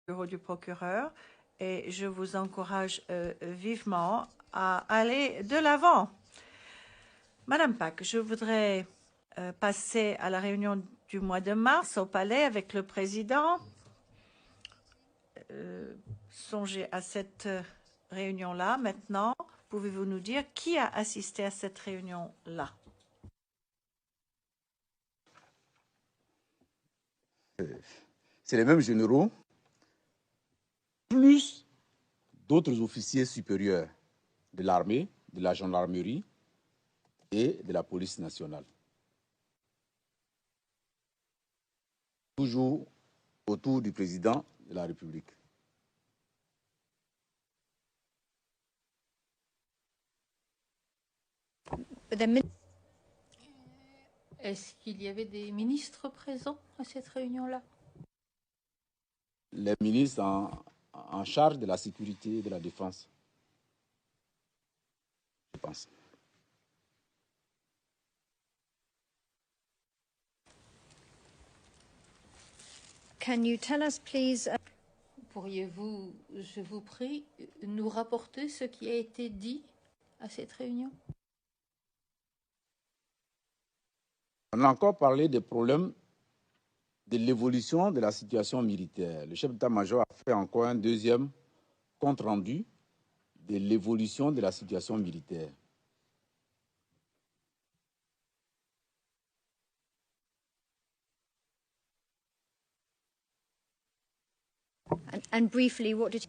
bureau du procureur et je vous encourage vivement à aller de l'avant. Madame Pack, je voudrais passer à la réunion du mois de mars au palais avec le président. Songez à cette réunion-là. Maintenant, pouvez-vous nous dire qui a assisté à cette réunion-là? C'est les mêmes généraux, plus d'autres officiers supérieurs de l'armée, de la gendarmerie et de la police nationale. Toujours autour du président de la République. Est-ce qu'il y avait des ministres présents à cette réunion-là? Les ministres en charge de la sécurité et de la défense, je pense. Can you tell us, please? Pourriez-vous, je vous prie, nous rapporter ce qui a été dit à cette réunion? On a encore parlé des problèmes de l'évolution de la situation militaire. Le chef d'état-major a fait encore un deuxième compte-rendu de l'évolution de la situation militaire. And briefly, what did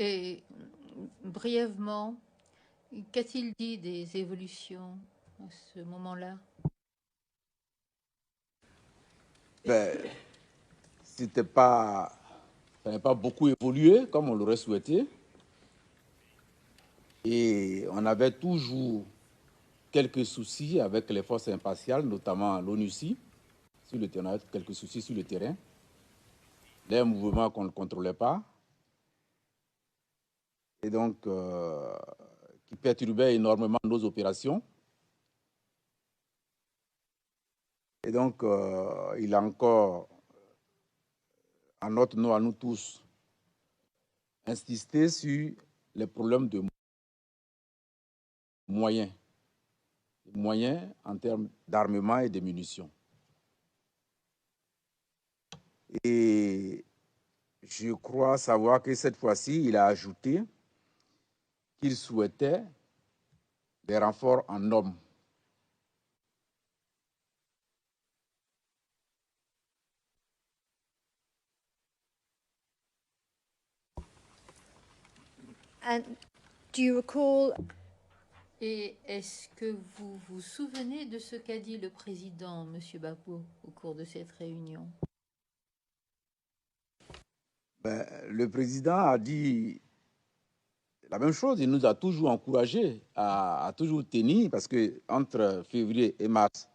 Et brièvement, qu'a-t-il dit des évolutions à ce moment-là? Ça n'a pas beaucoup évolué comme on l'aurait souhaité. Et on avait toujours quelques soucis avec les forces impartiales, notamment l'ONUCI, sur le terrain, quelques soucis sur le terrain. Les mouvements qu'on ne contrôlait pas. Et donc, qui perturbaient énormément nos opérations. Et donc, il a encore, en notre nom à nous tous, insisté sur les problèmes de moyens. Moyens en termes d'armement et de munitions. Et je crois savoir que cette fois-ci, il a ajouté qu'il souhaitait des renforts en hommes. and do you recall? Et est-ce que vous vous souvenez de ce qu'a dit le président, M. Gbagbo, au cours de cette réunion? Le président a dit la même chose. Il nous a toujours encouragés à toujours tenir, parce qu'entre février et mars,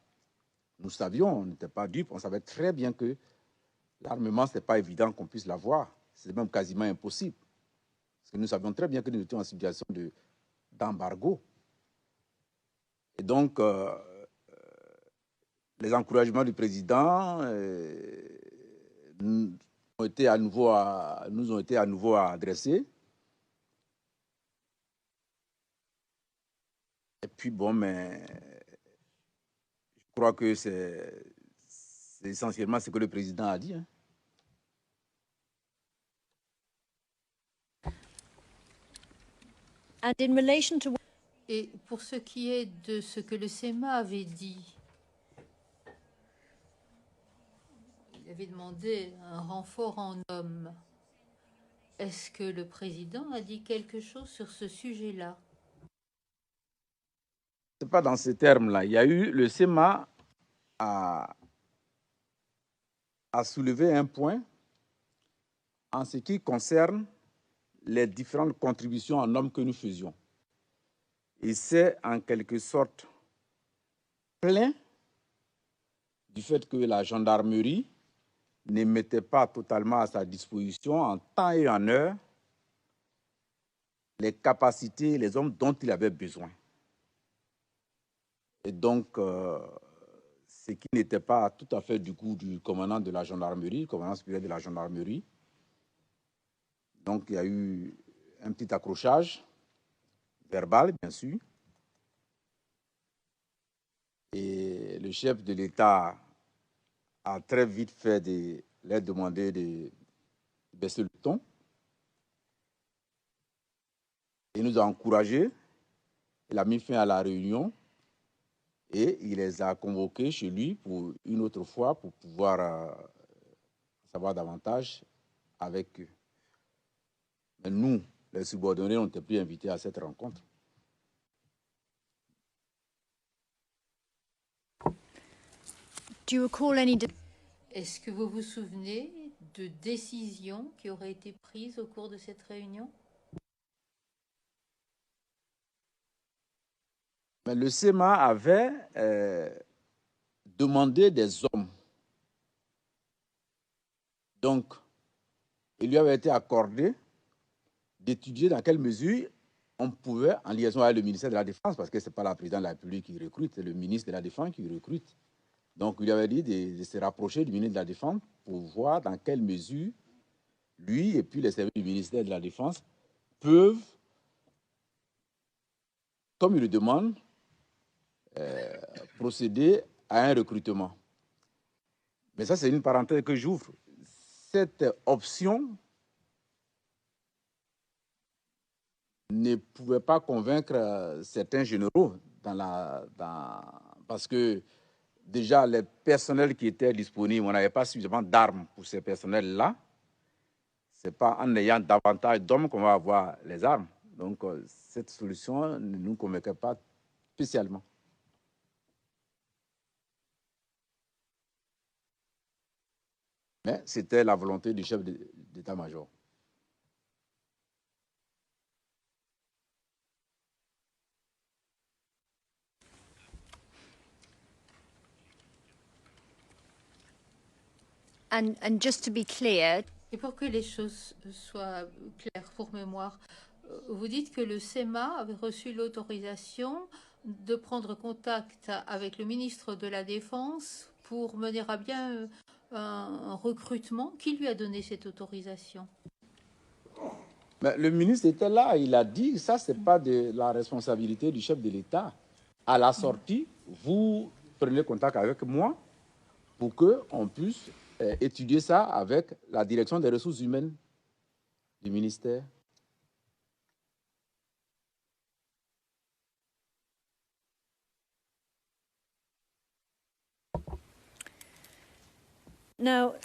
nous savions, on n'était pas dupes, on savait très bien que l'armement, ce n'était pas évident qu'on puisse l'avoir. C'est même quasiment impossible. Parce que nous savions très bien que nous étions en situation d'embargo. Et donc, les encouragements du président nous ont été à nouveau adressés. Et puis, bon, mais je crois que c'est essentiellement ce que le président a dit. Hein. And in relation to Et pour ce qui est de ce que le SEMA avait dit, il avait demandé un renfort en hommes. Est-ce que le président a dit quelque chose sur ce sujet-là? Ce n'est pas dans ces termes-là. Il y a eu, le SEMA a soulevé un point en ce qui concerne les différentes contributions en hommes que nous faisions. Et c'est en quelque sorte plaint du fait que la gendarmerie ne mettait pas totalement à sa disposition en temps et en heure les capacités, les hommes dont il avait besoin. Et donc, ce qui n'était pas tout à fait du goût du commandant de la gendarmerie, le commandant supérieur de la gendarmerie, Donc, il y a eu un petit accrochage verbal, bien sûr. Et le chef de l'État a très vite fait leur demander de baisser le ton. Il nous a encouragés. Il a mis fin à la réunion et il les a convoqués chez lui pour une autre fois pour pouvoir savoir davantage avec eux. Mais nous, les subordonnés, on n'était plus invités à cette rencontre. Do you recall any... Est-ce que vous vous souvenez de décisions qui auraient été prises au cours de cette réunion? Mais le SEMA avait demandé des hommes. Donc, il lui avait été accordé d'étudier dans quelle mesure on pouvait, en liaison avec le ministère de la Défense, parce que ce n'est pas la présidente de la République qui recrute, c'est le ministre de la Défense qui recrute. Donc, il lui avait dit de se rapprocher du ministre de la Défense pour voir dans quelle mesure lui et puis les services du ministère de la Défense peuvent, comme il le demande, procéder à un recrutement. Mais ça, c'est une parenthèse que j'ouvre. Cette option ne pouvait pas convaincre certains généraux parce que déjà les personnels qui étaient disponibles, on n'avait pas suffisamment d'armes pour ces personnels-là. Ce n'est pas en ayant davantage d'hommes qu'on va avoir les armes. Donc cette solution ne nous convainquait pas spécialement. Mais c'était la volonté du chef d'état-major. And just to be clear... Et pour que les choses soient claires pour mémoire, vous dites que le SEMA avait reçu l'autorisation de prendre contact avec le ministre de la Défense pour mener à bien un recrutement. Qui lui a donné cette autorisation? Mais le ministre était là, il a dit, ça, ce n'est pas de la responsabilité du chef de l'État. À la sortie, vous prenez contact avec moi pour qu'on puisse étudier ça avec la direction des ressources humaines du ministère. Now,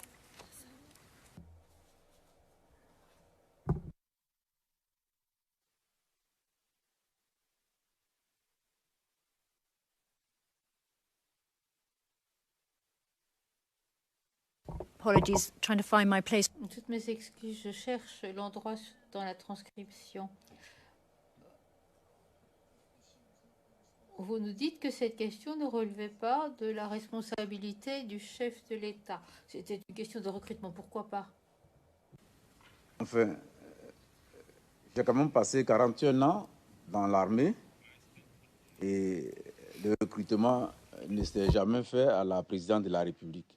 apologies, trying to find my place. Toutes mes excuses, je cherche l'endroit dans la transcription. Vous nous dites que cette question ne relevait pas de la responsabilité du chef de l'État. C'était une question de recrutement. Pourquoi pas? Enfin, j'ai quand même passé 41 ans dans l'armée et le recrutement ne s'est jamais fait à la présidente de la République.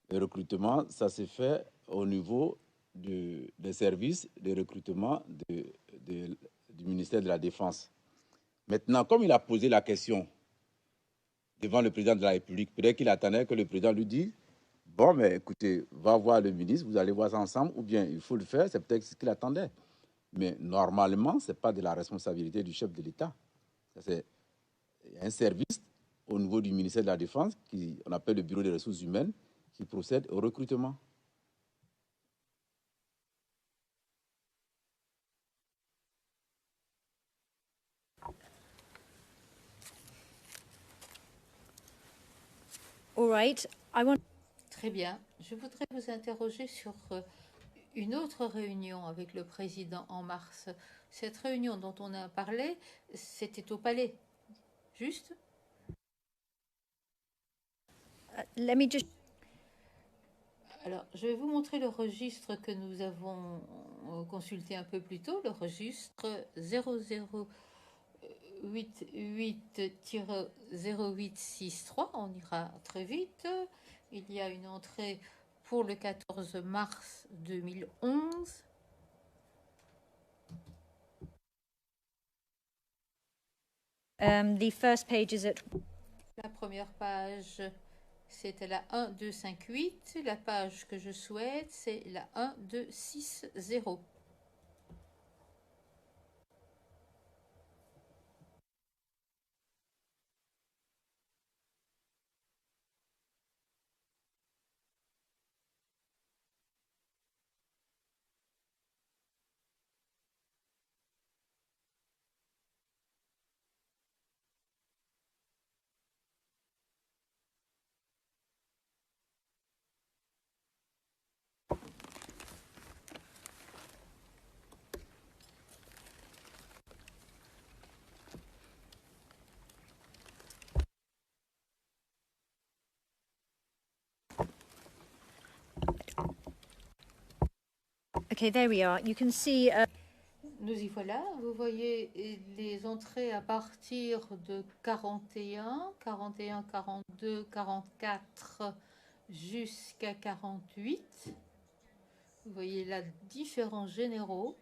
Le recrutement, ça s'est fait au niveau des services de recrutement du ministère de la Défense. Maintenant, comme il a posé la question devant le président de la République, peut-être qu'il attendait que le président lui dise « Bon, mais écoutez, va voir le ministre, vous allez voir ça ensemble, ou bien il faut le faire », c'est peut-être ce qu'il attendait. Mais normalement, ce n'est pas de la responsabilité du chef de l'État. C'est un service au niveau du ministère de la Défense, qu'on appelle le Bureau des ressources humaines, qui procède au recrutement. All right. Très bien. Je voudrais vous interroger sur une autre réunion avec le président en mars. Cette réunion dont on a parlé, c'était au Palais, juste? Let me just... Alors, je vais vous montrer le registre que nous avons consulté un peu plus tôt, le registre 0088-0863. On ira très vite. Il y a une entrée pour le 14 mars 2011. The first page is at La première page, c'était la 1258. La page que je souhaite, c'est la 1260. okay, there we are. You can see Nous y voilà. Vous voyez les entrées à partir de 41, 41, 42, 44 jusqu'à 48. Vous voyez là différents généraux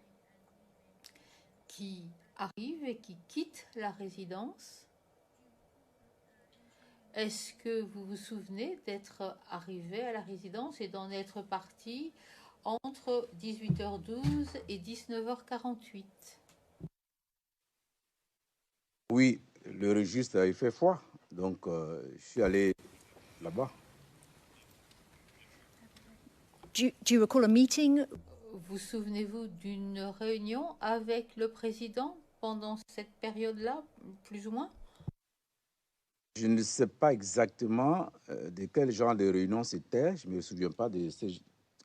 qui arrivent et qui quittent la résidence. Est-ce que vous vous souvenez d'être arrivé à la résidence et d'en être parti entre 18h12 et 19h48? Oui, le registre il fait froid, donc je suis allé là-bas. do you recall a meeting? Vous souvenez-vous d'une réunion avec le président pendant cette période-là, plus ou moins? Je ne sais pas exactement de quel genre de réunion c'était, je ne me souviens pas de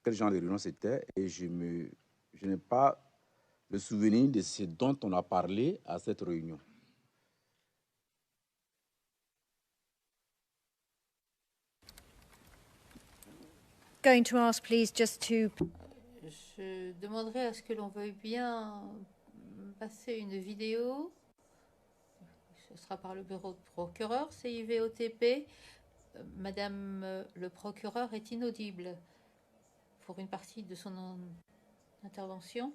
quel genre de réunion c'était, et je n'ai pas le souvenir de ce dont on a parlé à cette réunion. Going to ask, please, just to Je demanderai à ce que l'on veuille bien passer une vidéo. Ce sera par le bureau de procureur, CIVOTP. Madame le procureur est inaudible pour une partie de son intervention.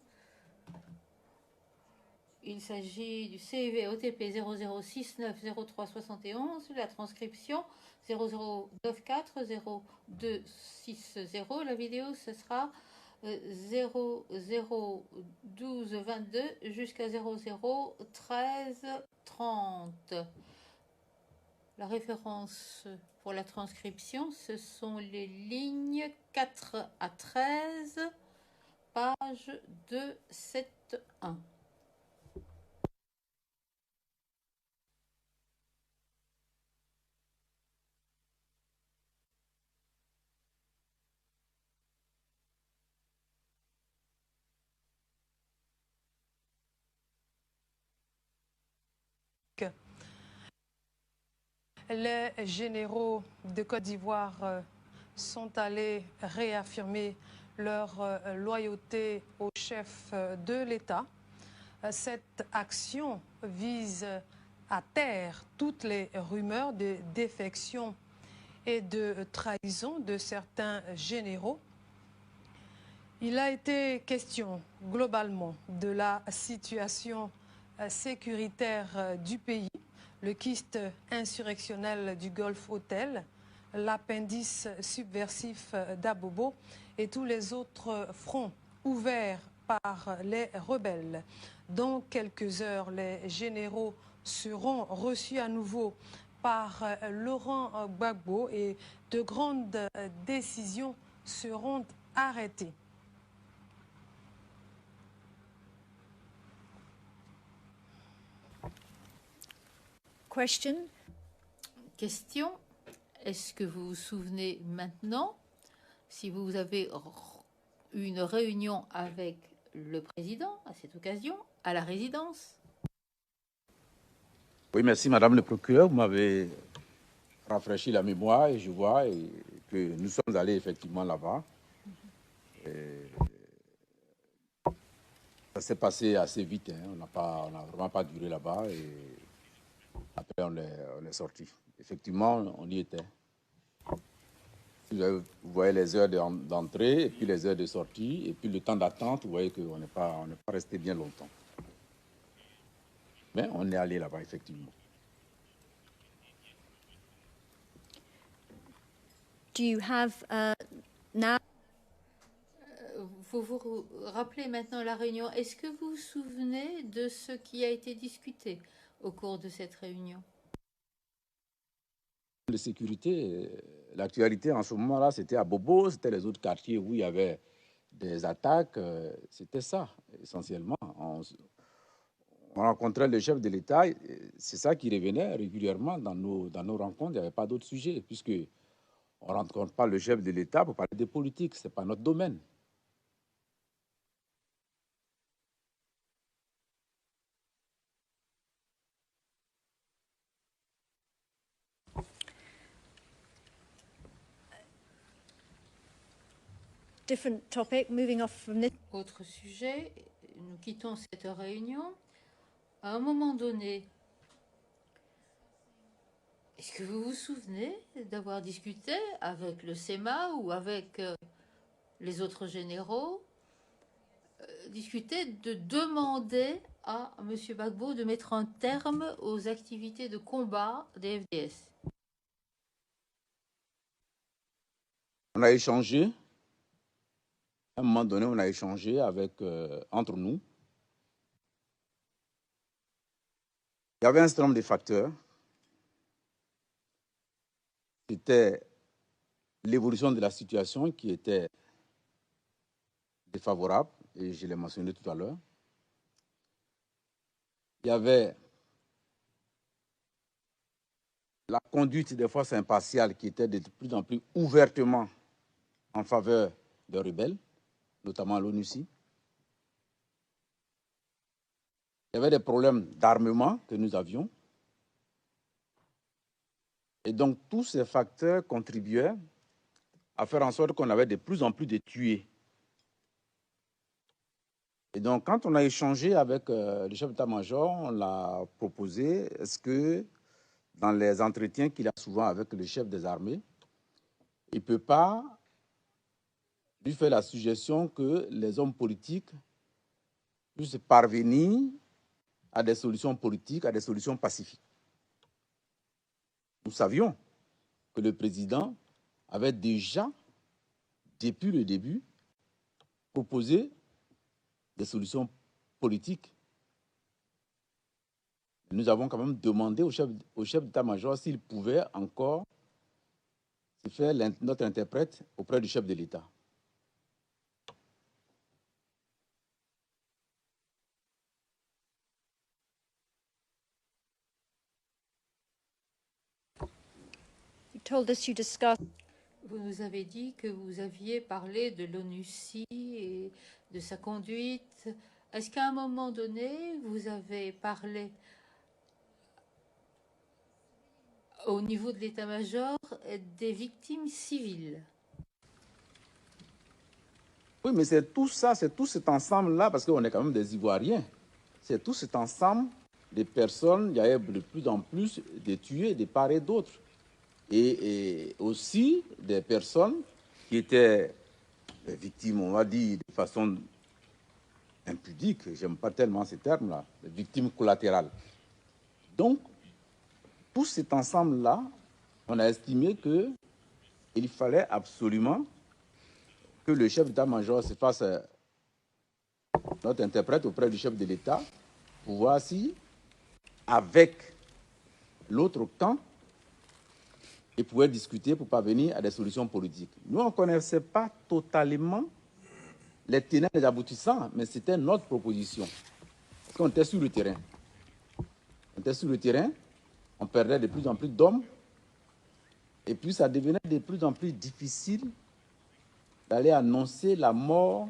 Il s'agit du CIVOTP 00690371, la transcription 00940260. La vidéo, ce sera 001222 jusqu'à 001330. La référence pour la transcription, ce sont les lignes 4 à 13, page 271. Les généraux de Côte d'Ivoire sont allés réaffirmer leur loyauté au chef de l'État. Cette action vise à taire toutes les rumeurs de défection et de trahison de certains généraux. Il a été question globalement de la situation sécuritaire du pays, le kyste insurrectionnel du Golfe Hotel, l'appendice subversif d'Abobo et tous les autres fronts ouverts par les rebelles. Dans quelques heures, les généraux seront reçus à nouveau par Laurent Gbagbo et de grandes décisions seront arrêtées. question. Question, est-ce que vous vous souvenez maintenant, si vous avez eu une réunion avec le président à cette occasion, à la résidence? Oui, merci Madame le procureur, vous m'avez rafraîchi la mémoire et je vois que nous sommes allés effectivement là-bas. Ça s'est passé assez vite, hein. On n'a vraiment pas duré là-bas et après on est sorti. Effectivement, on y était. Vous voyez les heures d'entrée et puis les heures de sortie et puis le temps d'attente, vous voyez qu'on n'est pas resté bien longtemps. Mais on est allé là-bas, effectivement. Do you have now? Vous vous rappelez maintenant la réunion. Est-ce que vous vous souvenez de ce qui a été discuté au cours de cette réunion? De sécurité, l'actualité en ce moment-là, c'était à Bobo, c'était les autres quartiers où il y avait des attaques, c'était ça, essentiellement. On rencontrait le chef de l'État, c'est ça qui revenait régulièrement dans nos rencontres, il n'y avait pas d'autres sujets, puisque on ne rencontre pas le chef de l'État pour parler de politique, ce n'est pas notre domaine. Different topic, moving off from this. Autre sujet, nous quittons cette réunion. À un moment donné, est-ce que vous vous souvenez d'avoir discuté avec le SEMA ou avec les autres généraux, discuté de demander à M. Gbagbo de mettre un terme aux activités de combat des FDS? On a échangé, à un moment donné, on a échangé avec, entre nous. Il y avait un certain nombre de facteurs. C'était l'évolution de la situation qui était défavorable, et je l'ai mentionné tout à l'heure. Il y avait la conduite des forces impartiales qui était de plus en plus ouvertement en faveur des rebelles, notamment l'ONUCI. Il y avait des problèmes d'armement que nous avions. Et donc, tous ces facteurs contribuaient à faire en sorte qu'on avait de plus en plus de tués. Et donc, quand on a échangé avec le chef d'état-major, on l'a proposé, est-ce que dans les entretiens qu'il a souvent avec le chef des armées, il ne peut pas lui faire la suggestion que les hommes politiques puissent parvenir à des solutions politiques, à des solutions pacifiques. Nous savions que le président avait déjà, depuis le début, proposé des solutions politiques. Nous avons quand même demandé au chef d'état-major s'il pouvait encore se faire notre interprète auprès du chef de l'État. You told us you discussed. Vous nous avez dit que vous aviez parlé de l'ONUCI et de sa conduite. Est-ce qu'à un moment donné, vous avez parlé au niveau de l'état-major des victimes civiles? Oui, mais c'est tout ça, c'est tout cet ensemble-là, parce qu'on est quand même des Ivoiriens. C'est tout cet ensemble de personnes, il y avait de plus en plus de tués de part et d'autre. Et aussi des personnes qui étaient victimes, on va dire, de façon impudique, j'aime pas tellement ces termes-là, des victimes collatérales. Donc, tout cet ensemble-là, on a estimé qu'il fallait absolument que le chef d'état-major se fasse notre interprète auprès du chef de l'État pour voir si, avec l'autre camp, il pouvait discuter pour parvenir à des solutions politiques. Nous, on ne connaissait pas totalement les tenants et les aboutissants, mais c'était notre proposition. Parce qu'on était sur le terrain. On était sur le terrain, on perdait de plus en plus d'hommes, et puis ça devenait de plus en plus difficile d'aller annoncer la mort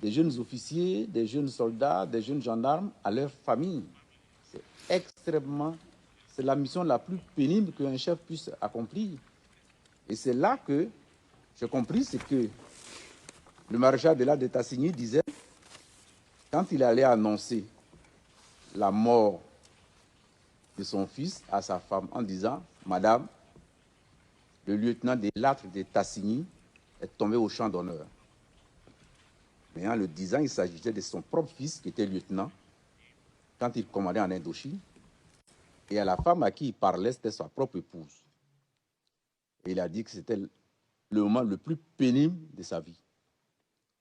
des jeunes officiers, des jeunes soldats, des jeunes gendarmes à leurs familles. C'est extrêmement... C'est la mission la plus pénible qu'un chef puisse accomplir. Et c'est là que j'ai compris ce que le maréchal de la de Tassigny disait quand il allait annoncer la mort de son fils à sa femme en disant « Madame, le lieutenant de Lattre de Tassigny est tombé au champ d'honneur. » Mais en le disant, il s'agissait de son propre fils qui était lieutenant quand il commandait en Indochine. Et à la femme à qui il parlait, c'était sa propre épouse. Et il a dit que c'était le moment le plus pénible de sa vie.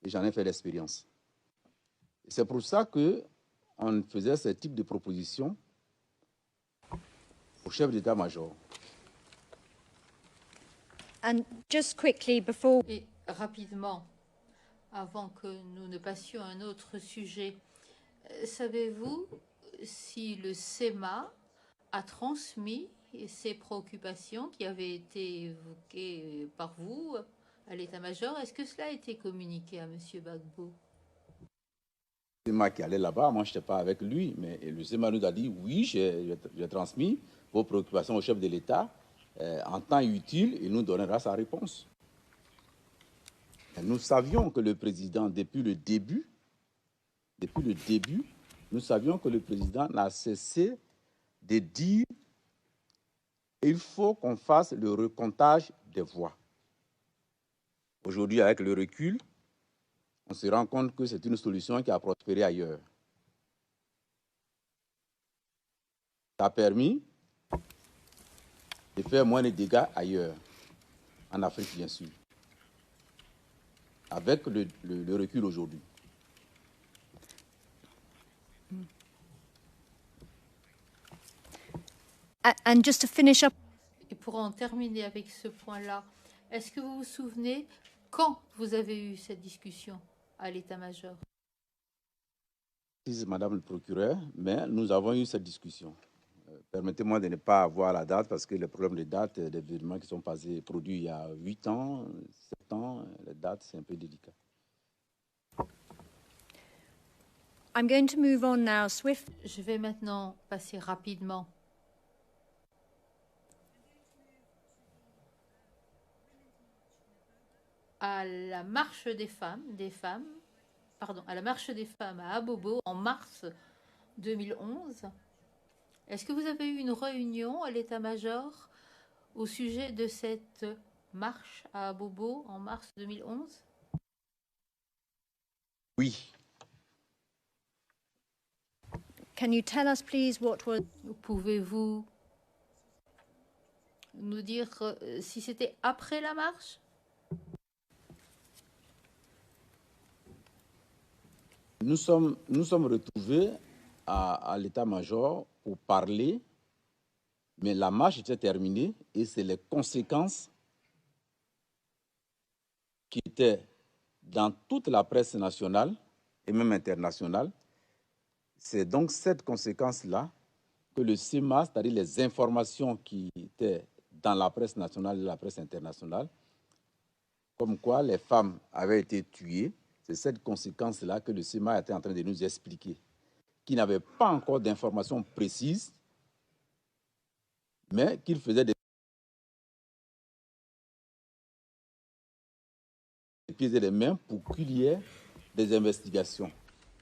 Et j'en ai fait l'expérience. C'est pour ça qu'on faisait ce type de propositions au chef d'état-major. And just quickly before Et rapidement, avant que nous ne passions à un autre sujet, savez-vous si le SEMA a transmis ces préoccupations qui avaient été évoquées par vous à l'état-major? Est-ce que cela a été communiqué à M. Gbagbo? Le SEMA qui allait là-bas, moi je n'étais pas avec lui, mais le SEMA nous a dit oui, j'ai transmis vos préoccupations au chef de l'État. En temps utile, il nous donnera sa réponse. Et nous savions que le président, depuis le début, nous savions que le président n'a cessé de dire qu'il faut qu'on fasse le recomptage des voix. Aujourd'hui, avec le recul, on se rend compte que c'est une solution qui a prospéré ailleurs. Ça a permis de faire moins de dégâts ailleurs, en Afrique bien sûr, avec le recul aujourd'hui. and just to finish up, Et pour en terminer avec ce point-là, est-ce que vous vous souvenez quand vous avez eu cette discussion à l'état-major? Madame le procureur, mais nous avons eu cette discussion. Permettez-moi de ne pas avoir la date parce que les problèmes de date des événements qui sont passés, produits il y a 8 ans, 7 ans, les dates, c'est un peu délicat. I'm going to move on now swift. Je vais maintenant passer rapidement à la marche des femmes, à la marche des femmes à Abobo en mars 2011. Est-ce que vous avez eu une réunion à l'état-major au sujet de cette marche à Abobo en mars 2011? Oui. Can you tell us, please, what was... Pouvez-vous nous dire si c'était après la marche? Nous sommes retrouvés à l'état-major pour parler, mais la marche était terminée et c'est les conséquences qui étaient dans toute la presse nationale et même internationale. C'est donc cette conséquence-là que le SEMA, c'est-à-dire les informations qui étaient dans la presse nationale et la presse internationale, comme quoi les femmes avaient été tuées, c'est cette conséquence-là que le SEMA était en train de nous expliquer, qui n'avait pas encore d'informations précises, mais qu'il faisait des pieds et des mains pour qu'il y ait des investigations.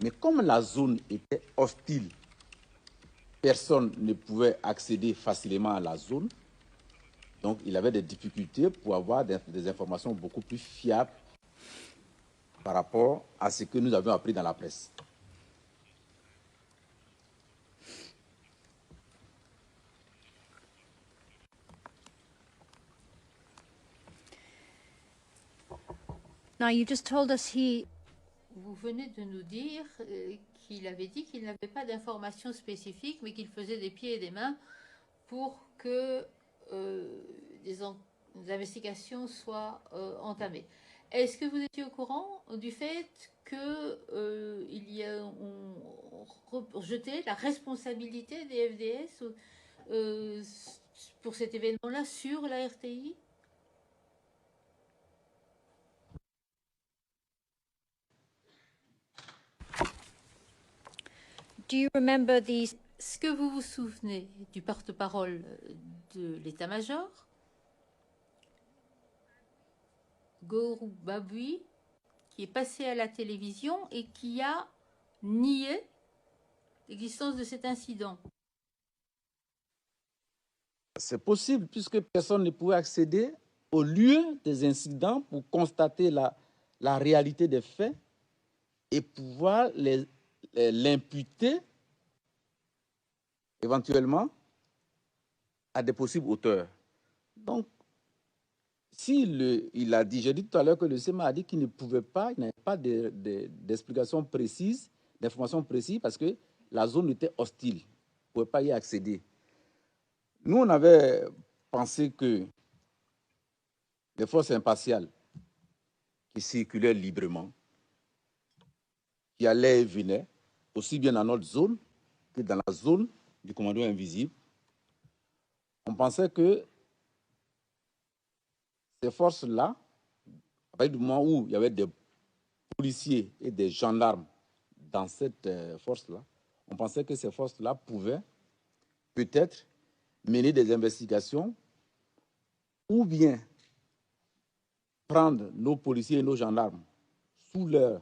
Mais comme la zone était hostile, personne ne pouvait accéder facilement à la zone, donc il avait des difficultés pour avoir des informations beaucoup plus fiables par rapport à ce que nous avions appris dans la presse. Now, you just told us Vous venez de nous dire qu'il avait dit qu'il n'avait pas d'informations spécifiques, mais qu'il faisait des pieds et des mains pour que des investigations soient entamées. Est-ce que vous étiez au courant du fait qu'il y a rejeté la responsabilité des FDS pour cet événement-là sur la RTI? do you remember these? Est-ce que vous vous souvenez du porte-parole de l'état-major, Gourou Baboui, qui est passé à la télévision et qui a nié l'existence de cet incident? C'est possible, puisque personne ne pouvait accéder au lieu des incidents pour constater la réalité des faits et pouvoir l'imputer éventuellement à des possibles auteurs. Donc, il a dit, j'ai dit tout à l'heure que le SEMA a dit qu'il ne pouvait pas, il n'avait pas d'explication précise, d'informations précises, parce que la zone était hostile. Il ne pouvait pas y accéder. Nous, on avait pensé que les forces impartiales qui circulaient librement, qui allaient et venaient, aussi bien dans notre zone que dans la zone du commando invisible, on pensait que ces forces-là, à partir du moment où il y avait des policiers et des gendarmes dans cette force-là, on pensait que ces forces-là pouvaient peut-être mener des investigations ou bien prendre nos policiers et nos gendarmes sous leur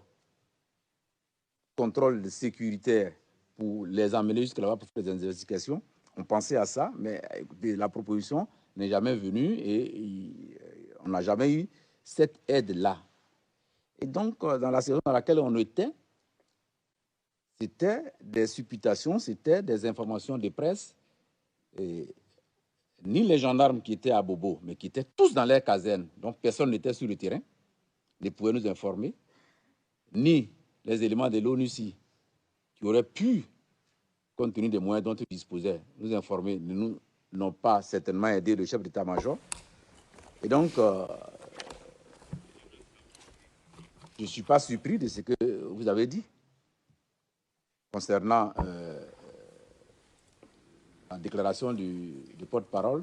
contrôle sécuritaire pour les emmener jusque là-bas pour faire des investigations. On pensait à ça, mais écoutez, la proposition n'est jamais venue et on n'a jamais eu cette aide-là. Et donc, dans la saison dans laquelle on était, c'était des supputations, c'était des informations de presse. Et ni les gendarmes qui étaient à Bobo, mais qui étaient tous dans leur caserne, donc personne n'était sur le terrain, ne pouvait nous informer, ni les éléments de l'ONUCI qui auraient pu, compte tenu des moyens dont ils disposaient, nous informer, nous n'ont pas certainement aidé le chef d'état-major. Et donc, je ne suis pas surpris de ce que vous avez dit concernant la déclaration du porte-parole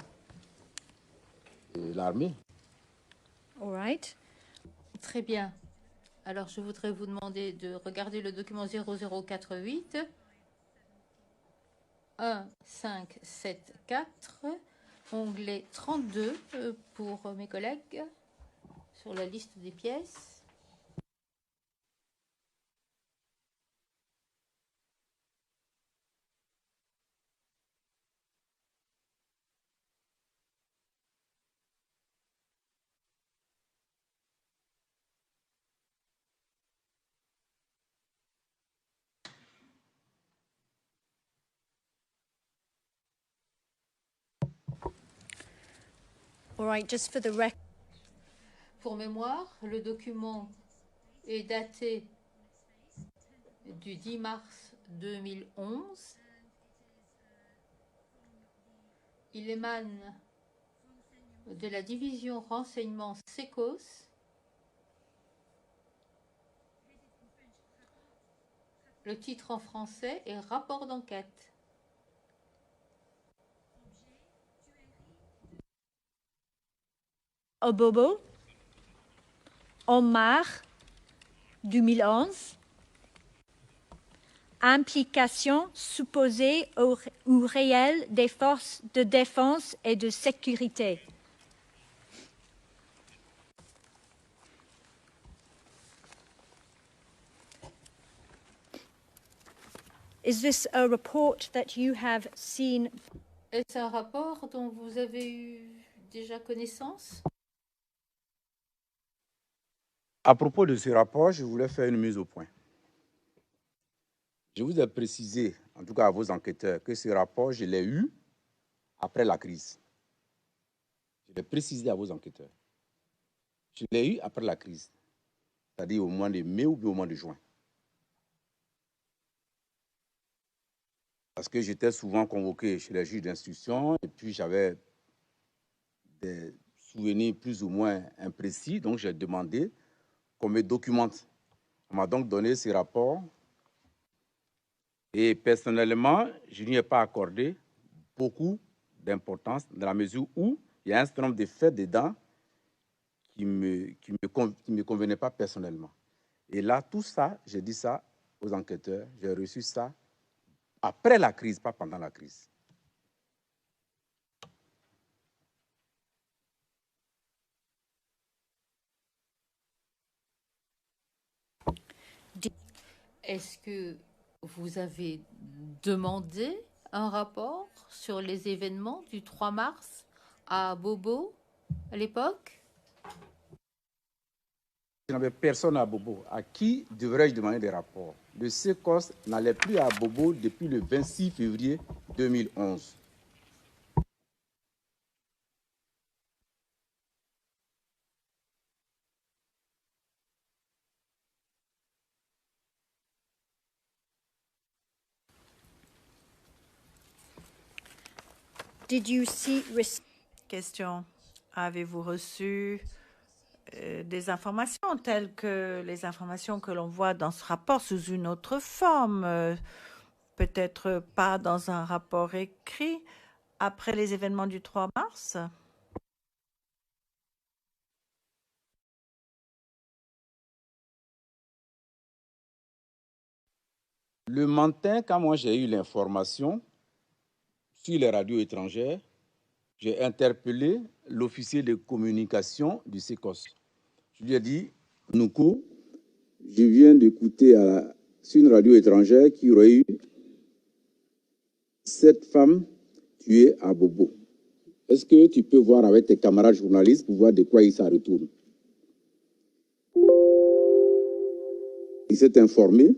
de l'armée. All right. Très bien. Alors, je voudrais vous demander de regarder le document 0048 1574, onglet 32 pour mes collègues sur la liste des pièces. All right, just for the record. Pour mémoire, le document est daté du 10 mars 2011. Il émane de la division renseignement SECOS. Le titre en français est Rapport d'enquête. Au Bobo, en mars 2011, implication supposée ou réelle des forces de défense et de sécurité. Is this a report that you have seen? Est-ce un rapport dont vous avez eu déjà connaissance? À propos de ce rapport, je voulais faire une mise au point. Je vous ai précisé, en tout cas à vos enquêteurs, que ce rapport, je l'ai eu après la crise. Je l'ai précisé à vos enquêteurs. Je l'ai eu après la crise, c'est-à-dire au mois de mai ou au mois de juin. Parce que j'étais souvent convoqué chez les juges d'instruction et puis j'avais des souvenirs plus ou moins imprécis, donc j'ai demandé qu'on me documente. On m'a donc donné ces rapports et personnellement, je n'y ai pas accordé beaucoup d'importance dans la mesure où il y a un certain nombre de faits dedans qui me convenaient pas personnellement. Et là, tout ça, j'ai dit ça aux enquêteurs, j'ai reçu ça après la crise, pas pendant la crise. Est-ce que vous avez demandé un rapport sur les événements du 3 mars à Bobo à l'époque? Je n'avais personne à Bobo. À qui devrais-je demander des rapports? Le SECOS n'allait plus à Bobo depuis le 26 février 2011. did you Question. Avez-vous reçu des informations telles que les informations que l'on voit dans ce rapport sous une autre forme, peut-être pas dans un rapport écrit, après les événements du 3 mars? Le matin, quand moi j'ai eu l'information sur les radios étrangères, j'ai interpellé l'officier de communication du SECOS. Je lui ai dit, Noukou, je viens d'écouter sur une radio étrangère qu'il y aurait eu 7 femmes tuées à Bobo. Est-ce que tu peux voir avec tes camarades journalistes pour voir de quoi il s'en retourne? Il s'est informé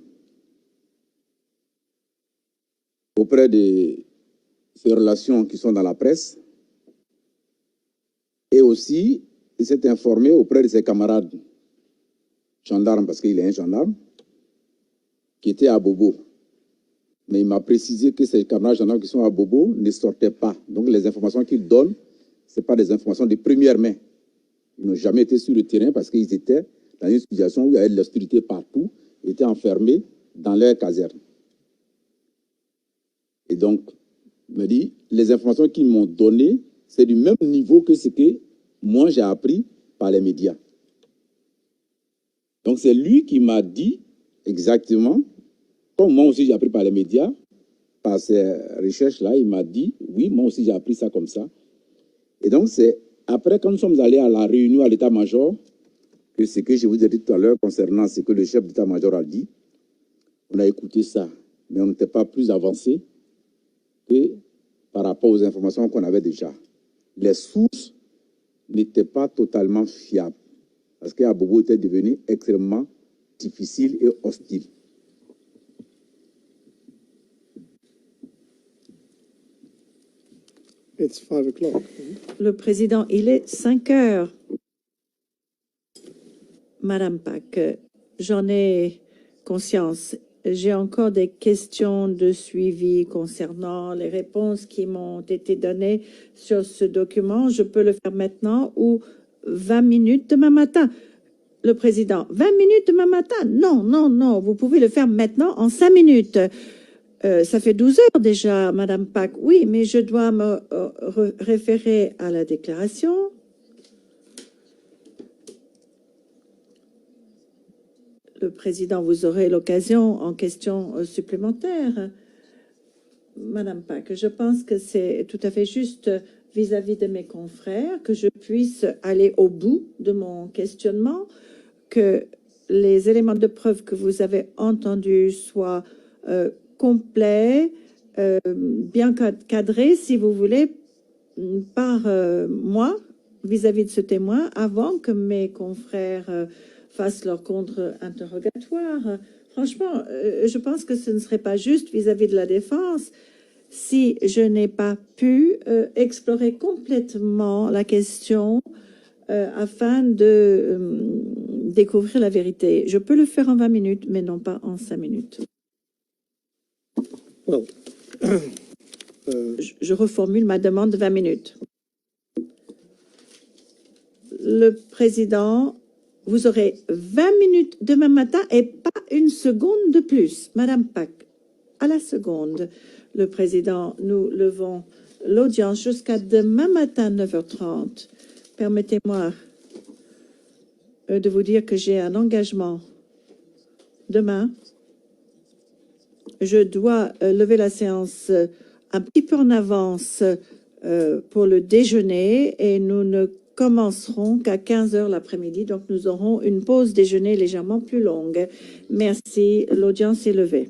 auprès de ses relations qui sont dans la presse et aussi il s'est informé auprès de ses camarades gendarmes, parce qu'il est un gendarme, qui était à Bobo. Mais il m'a précisé que ces camarades gendarmes qui sont à Bobo ne sortaient pas. Donc les informations qu'ils donnent, ce n'est pas des informations de première main. Ils n'ont jamais été sur le terrain parce qu'ils étaient dans une situation où il y avait de l'hostilité partout, ils étaient enfermés dans leur caserne. Et donc, il me dit, les informations qu'ils m'ont données, c'est du même niveau que ce que moi j'ai appris par les médias. Donc c'est lui qui m'a dit exactement, comme moi aussi j'ai appris par les médias, par ces recherches-là, il m'a dit, oui, moi aussi j'ai appris ça comme ça. Et donc c'est après, quand nous sommes allés à la réunion à l'état-major, que ce que je vous ai dit tout à l'heure concernant ce que le chef d'état-major a dit, on a écouté ça, mais on n'était pas plus avancé que par rapport aux informations qu'on avait déjà. Les sources n'étaient pas totalement fiables, parce qu'à Bobo était devenu extrêmement difficile et hostile. It's 5 o'clock. Le président, il est 5 heures. Madame Pack, j'en ai conscience. J'ai encore des questions de suivi concernant les réponses qui m'ont été données sur ce document. Je peux le faire maintenant ou 20 minutes demain matin. Le président, 20 minutes demain matin? Non, non, non, vous pouvez le faire maintenant en 5 minutes. Ça fait 12 heures déjà, Madame Pack. Oui, mais je dois me référer à la déclaration. Le président, vous aurez l'occasion en question supplémentaire. Madame Pack, je pense que c'est tout à fait juste vis-à-vis de mes confrères que je puisse aller au bout de mon questionnement, que les éléments de preuve que vous avez entendus soient complets, bien cadrés, si vous voulez, par moi vis-à-vis de ce témoin, avant que mes confrères fassent leur contre-interrogatoire. Franchement, je pense que ce ne serait pas juste vis-à-vis de la défense si je n'ai pas pu explorer complètement la question afin de découvrir la vérité. Je peux le faire en 20 minutes, mais non pas en 5 minutes. Well, Je reformule ma demande de 20 minutes. Le président, vous aurez 20 minutes demain matin et pas une seconde de plus. Madame Pack, à la seconde. Le président, nous levons l'audience jusqu'à demain matin, 9h30. Permettez-moi de vous dire que j'ai un engagement demain. Je dois lever la séance un petit peu en avance pour le déjeuner et nous ne commencerons qu'à 15 heures l'après-midi. Donc, nous aurons une pause déjeuner légèrement plus longue. Merci. L'audience est levée.